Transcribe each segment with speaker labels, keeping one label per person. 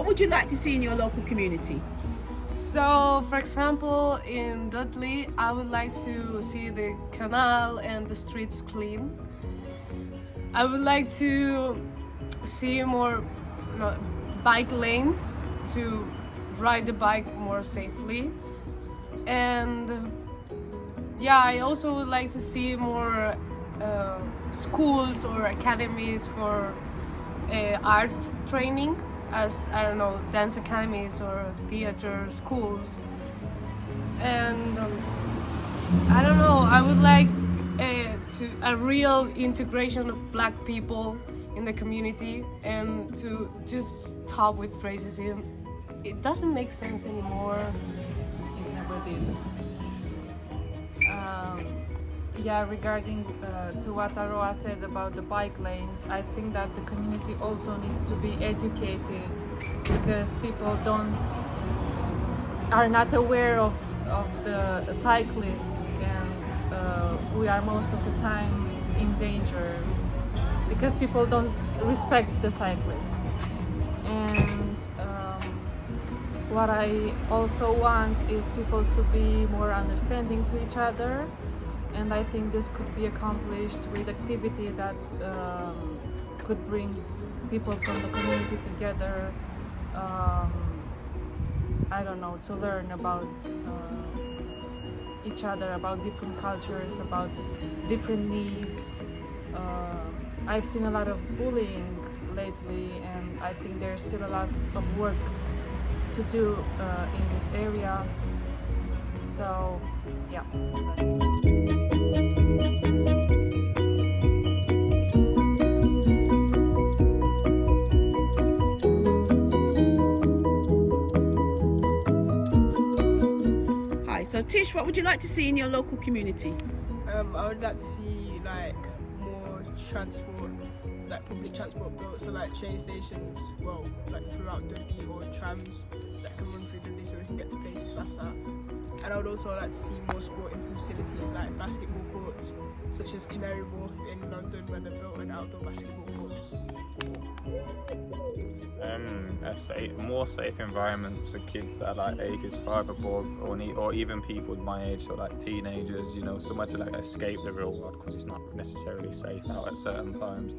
Speaker 1: what would you like to see in your local community?
Speaker 2: So, for example, in Dudley, I would like to see the canal and the streets clean. I would like to see more bike lanes to ride the bike more safely. And yeah, I also would like to see more schools or academies for art training, as I don't know, dance academies or theater schools. And I don't know, I would like to a real integration of Black people in the community and to just stop with racism. It doesn't make sense anymore.
Speaker 3: It never did. Yeah, regarding to what Aroa said about the bike lanes, I think that the community also needs to be educated because people are not aware of the cyclists, and we are most of the times in danger because people don't respect the cyclists. And what I also want is people to be more understanding to each other, and I think this could be accomplished with activities that could bring people from the community together. I don't know, to learn about each other, about different cultures, about different needs. I've seen a lot of bullying lately, and I think there's still a lot of work to do in this area. So, yeah.
Speaker 1: Hi, so Tish, what would you like to see in your local community?
Speaker 4: I would like to see like more transport, like public transport built, so like train stations, well, like throughout Dundee, or trams that can run through Dundee so we can get to places faster. And I would also like to see more sporting facilities like basketball courts, such as Canary Wharf in London, where they built an outdoor basketball court.
Speaker 5: More safe environments for kids that are like ages 5 above, or even people my age, so like teenagers, you know, somewhere to like escape the real world because it's not necessarily safe out at certain times.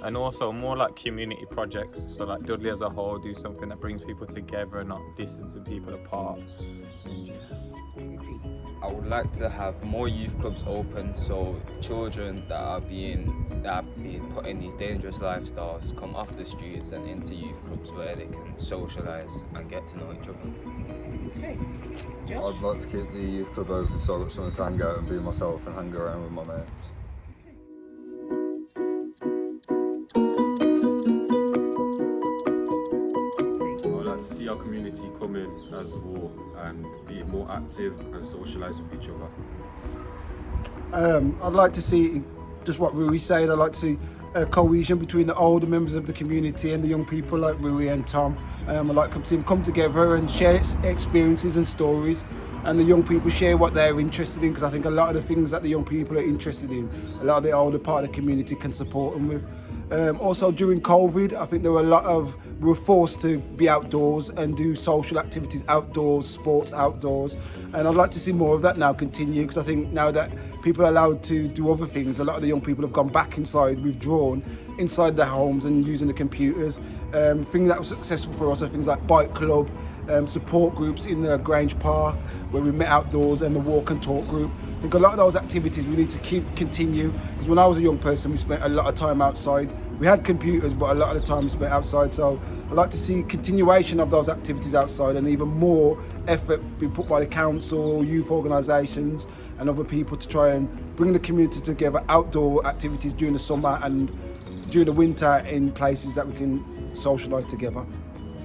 Speaker 5: And also more like community projects, so like Dudley as a whole do something that brings people together and not distancing people apart. And, yeah.
Speaker 6: I would like to have more youth clubs open so children that are being put in these dangerous lifestyles come off the streets and into youth clubs where they can socialise and get to know each other.
Speaker 1: Okay.
Speaker 7: I'd like to keep the youth club open so I've got somewhere to hang out and be myself and hang around with my mates.
Speaker 8: I'd like to see our community come in as a whole and be more active and socialise with each other.
Speaker 9: I'd like to see just what Rui said. I'd like to see cohesion between the older members of the community and the young people like Rui and Tom. I'd like to see them come together and share experiences and stories, and the young people share what they're interested in, because I think a lot of the things that the young people are interested in, a lot of the older part of the community can support them with. Also during COVID, I think we were forced to be outdoors and do social activities outdoors, sports outdoors, and I'd like to see more of that now continue, because I think now that people are allowed to do other things, a lot of the young people have gone back inside, withdrawn inside their homes and using the computers. Things that were successful for us are things like bike club, support groups in the Grange Park where we met outdoors, and the walk and talk group. I think a lot of those activities we need to continue, because when I was a young person we spent a lot of time outside. We had computers, but a lot of the time we spent outside, so I'd like to see continuation of those activities outside, and even more effort be put by the council, youth organisations and other people to try and bring the community together, outdoor activities during the summer and during the winter in places that we can socialise together.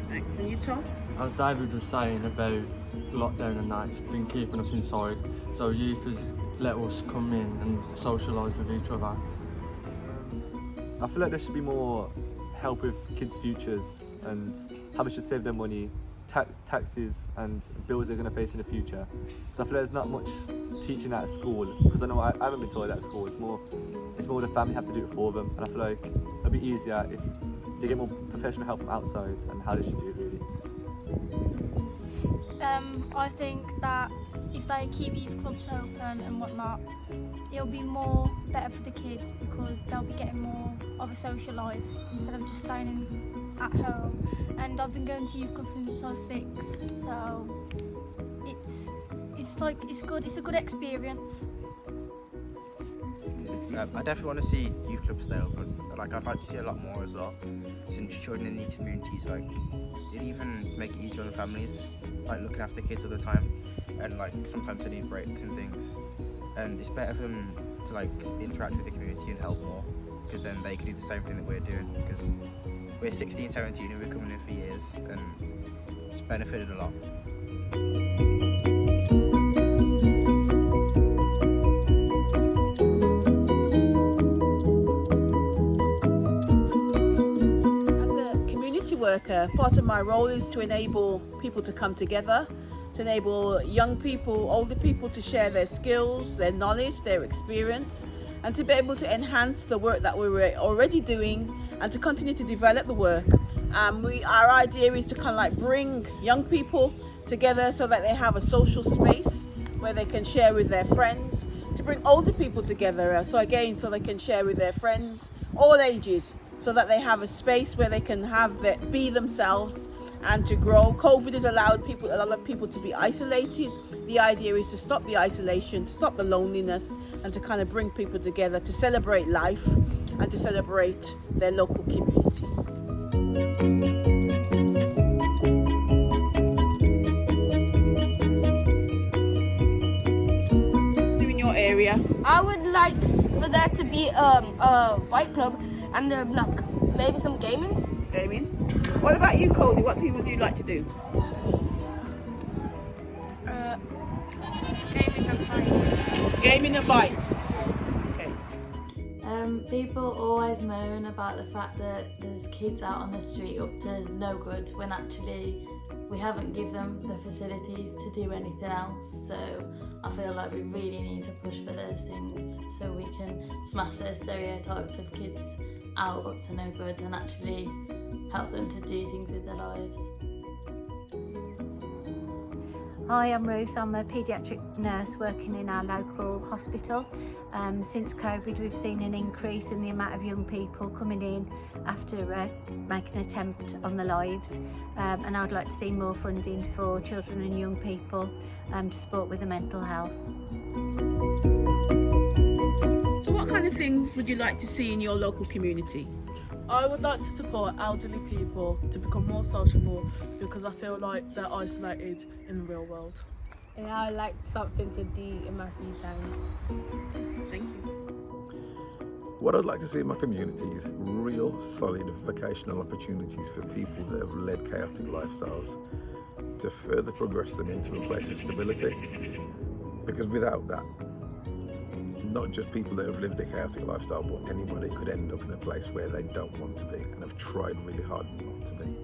Speaker 1: Thanks. And you, Tom?
Speaker 10: As David was saying about lockdown and that, it's been keeping us inside, so youth has let us come in and socialise with each other.
Speaker 11: I feel like there should be more help with kids' futures and how they should save their money, taxes and bills they're going to face in the future. So I feel like there's not much teaching at school, because I know I haven't been taught at school. It's more the family have to do it for them, and I feel like it'd be easier if they get more professional help from outside and how they should do it really.
Speaker 12: I think that if they keep youth clubs open and whatnot, it'll be better for the kids because they'll be getting more of a social life instead of just staying at home. And I've been going to youth clubs since I was 6, so it's good. It's a good experience.
Speaker 13: I definitely want to see youth clubs stay open. Like, I'd like to see a lot more as well, since children in these communities, like, it even make it easier on the families, like looking after kids all the time, and like sometimes they need breaks and things, and it's better for them to like interact with the community and help more, because then they can do the same thing that we're doing, because we're 16, 17 and we're coming in for years, and it's benefited a lot.
Speaker 1: Worker, part of my role is to enable people to come together, to enable young people, older people to share their skills, their knowledge, their experience, and to be able to enhance the work that we were already doing and to continue to develop the work. Our idea is to kind of like bring young people together so that they have a social space where they can share with their friends, to bring older people together, so they can share with their friends, all ages, so that they have a space where they can be themselves and to grow. COVID has allowed a lot of people to be isolated. The idea is to stop the isolation, to stop the loneliness, and to kind of bring people together to celebrate life and to celebrate their local community. In your area,
Speaker 14: I would like for there to be a bike club and like maybe some gaming.
Speaker 1: Gaming. What about you, Cody? What things would you like to do?
Speaker 12: Gaming and bikes.
Speaker 1: Gaming and bikes. Okay.
Speaker 15: People always moan about the fact that there's kids out on the street up to no good when actually we haven't given them the facilities to do anything else. So I feel like we really need to push for those things so we can smash those stereotypes of kids out up to no good and actually help them to do things with their lives.
Speaker 16: Hi, I'm Ruth. I'm a paediatric nurse working in our local hospital. Since COVID, we've seen an increase in the amount of young people coming in after making an attempt on their lives, and I'd like to see more funding for children and young people to support with their mental health.
Speaker 1: So what kind of things would you like to see in your local community?
Speaker 4: I would like to support elderly people to become more sociable because I feel like they're isolated in the real world.
Speaker 2: And I would like something to do in my free time.
Speaker 1: Thank you.
Speaker 17: What I'd like to see in my community is real solid vocational opportunities for people that have led chaotic lifestyles to further progress them into a place of stability. Because without that, not just people that have lived a chaotic lifestyle, but anybody could end up in a place where they don't want to be and have tried really hard not to be.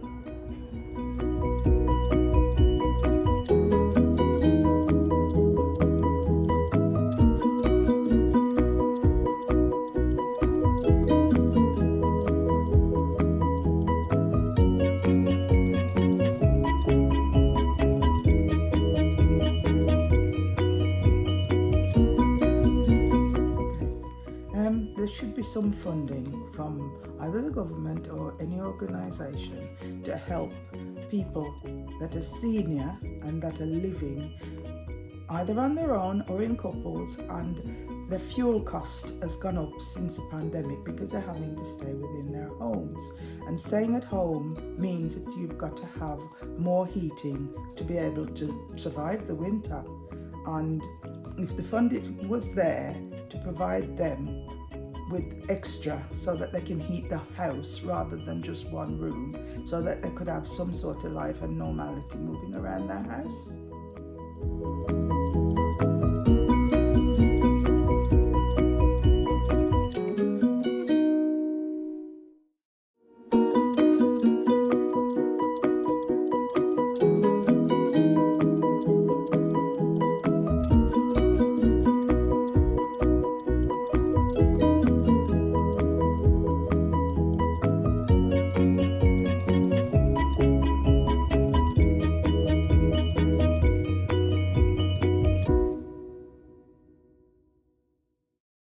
Speaker 18: There should be some funding from either the government or any organisation to help people that are senior and that are living either on their own or in couples, and the fuel cost has gone up since the pandemic because they're having to stay within their homes, and staying at home means that you've got to have more heating to be able to survive the winter. And if the funding was there to provide them with extra so that they can heat the house rather than just one room, so that they could have some sort of life and normality moving around their house.